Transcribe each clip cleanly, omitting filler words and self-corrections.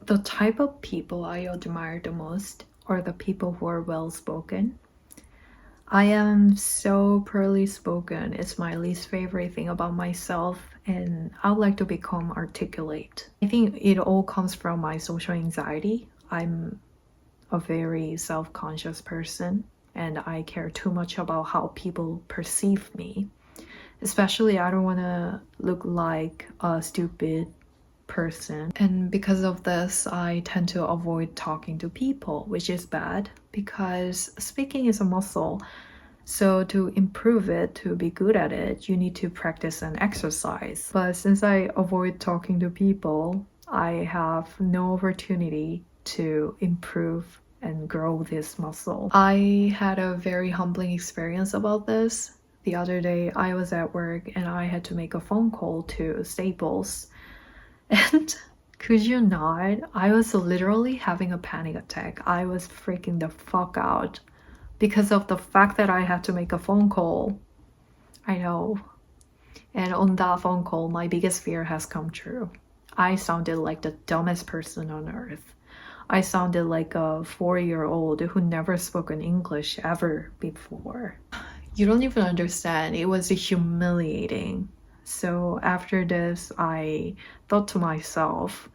The type of people I admire the most are the people who are well spoken. I am so poorly spoken. It's my least favorite thing about myself, and I would like to become articulate. I think it all comes from my social anxiety. I'm a very self-conscious person, and I care too much about how people perceive me. Especially, I don't want to look like a stupid person. And because of this, I tend to avoid talking to people, which is bad because speaking is a muscle. So to improve it, to be good at it, you need to practice and exercise. But since I avoid talking to people, I have no opportunity to improve and grow this muscle. I had a very humbling experience about this. The other day, I was at work and I had to make a phone call to Staples. And could you not? I was literally having a panic attack. I was freaking the fuck out because of the fact that I had to make a phone call. I know. And on that phone call, my biggest fear has come true. I sounded like the dumbest person on earth. I sounded like a 4-year-old who never spoken English ever before. You don't even understand. It was humiliating. So after this, I thought to myself,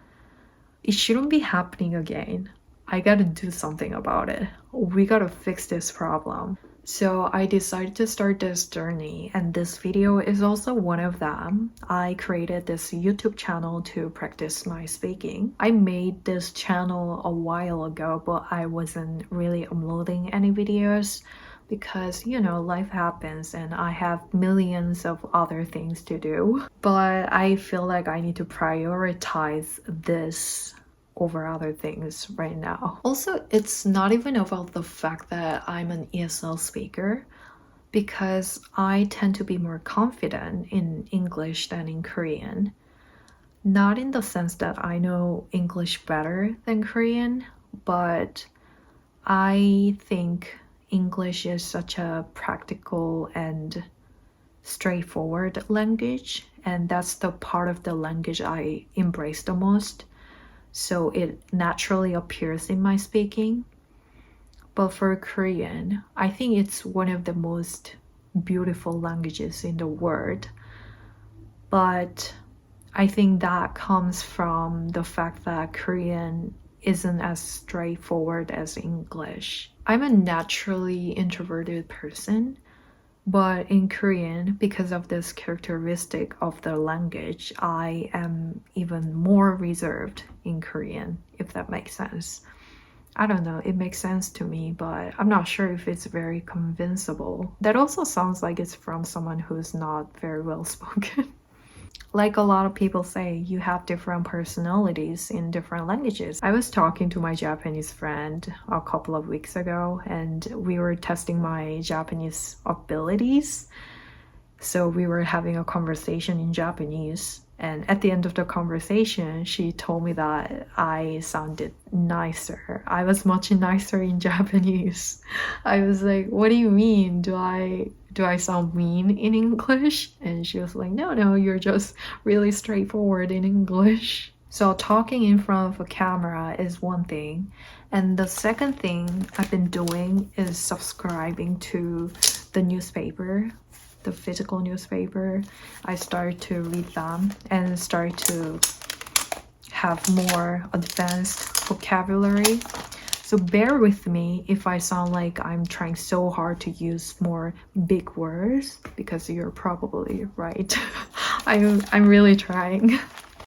it shouldn't be happening again. I gotta do something about it. We gotta fix this problem. So I decided to start this journey, and this video is also one of them. I created this YouTube channel to practice my speaking. I made this channel a while ago, but I wasn't really uploading any videos because, you know, life happens and I have millions of other things to do. But I feel like I need to prioritize this over other things right now. Also, it's not even about the fact that I'm an ESL speaker, because I tend to be more confident in English than in Korean. Not in the sense that I know English better than Korean, but I think English is such a practical and straightforward language, and that's the part of the language I embrace the most. So it naturally appears in my speaking. But for Korean, I think it's one of the most beautiful languages in the world. But I think that comes from the fact that Korean isn't as straightforward as English. I'm a naturally introverted person, but in Korean, because of this characteristic of the language, I am even more reserved in Korean, if that makes sense. I don't know, it makes sense to me, but I'm not sure if it's very convincible. That also sounds like it's from someone who's not very well spoken. Like a lot of people say, you have different personalities in different languages. I was talking to my Japanese friend a couple of weeks ago, and we were testing my Japanese abilities. So we were having a conversation in Japanese, and at the end of the conversation, she told me that I sounded nicer. I was much nicer in Japanese. I was like, what do you mean? Do I sound mean in English? And she was like, no, you're just really straightforward in English. So talking in front of a camera is one thing. And the second thing I've been doing is subscribing to the newspaper, the physical newspaper. I started to read them and start to have more advanced vocabulary. So bear with me if I sound like I'm trying so hard to use more big words, because you're probably right. I'm really trying.